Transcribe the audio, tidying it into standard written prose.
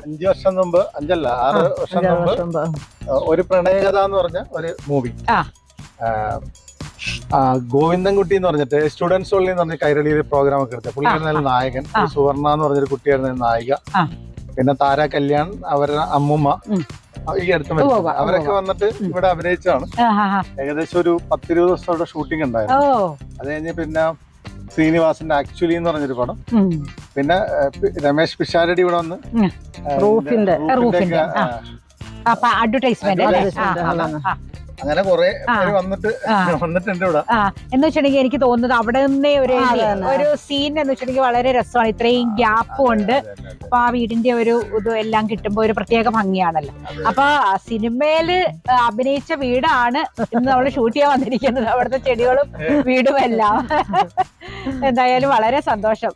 5 വർഷം മുമ്പ്, 6 വർഷം മുമ്പ് ഒരു പ്രണയകഥ എന്ന് പറഞ്ഞ ഒരു മൂവി, ഗോവിന്ദൻകുട്ടി എന്ന് പറഞ്ഞിട്ട് സ്റ്റുഡൻസ് ഓൺലി എന്ന് പറഞ്ഞ കൈരളിയിൽ പ്രോഗ്രാം ഒക്കെ എടുത്തത്. പുള്ളിയായിരുന്ന നായകൻ. സുവർണ എന്ന് പറഞ്ഞൊരു കുട്ടിയായിരുന്നു നായിക. പിന്നെ താര കല്യാൺ, അവരുടെ അമ്മുമ്മ ഈ അടുത്ത് മരിച്ചത്. അവരൊക്കെ വന്നിട്ട് ഇവിടെ അഭിനയിച്ചാണ്. ഏകദേശം ഒരു 10-20 ദിവസത്തോടെ ഷൂട്ടിംഗ് ഉണ്ടായിരുന്നു. അത് കഴിഞ്ഞ് പിന്നെ ശ്രീനിവാസന്റെ ആക്ച്വലി എന്ന് പറഞ്ഞൊരു പടം, പിന്നെ രമേശ് പിഷാരടി ഇവിടെ വന്ന് അഡ്വർടൈസ്മെന്റ് അങ്ങനെ കുറെ വന്നിട്ടുണ്ട് ഇവിടെ. എന്ന് വെച്ചിട്ടുണ്ടെങ്കിൽ എനിക്ക് തോന്നുന്നത് അവിടെ നിന്നേ ഒരു സീൻ എന്ന് വെച്ചിട്ടുണ്ടെങ്കിൽ വളരെ രസമാണ്. ഇത്രയും ഗ്യാപ്പും ഉണ്ട്. അപ്പൊ ആ വീടിന്റെ ഒരു ഇത് എല്ലാം കിട്ടുമ്പോ ഒരു പ്രത്യേക ഭംഗിയാണല്ലോ. അപ്പൊ സിനിമയില് അഭിനയിച്ച വീടാണ് ഇന്ന് നമ്മൾ ഷൂട്ട് ചെയ്യാൻ വന്നിരിക്കുന്നത്. അവിടുത്തെ ചെടികളും വീടും എല്ലാം. എന്തായാലും വളരെ സന്തോഷം.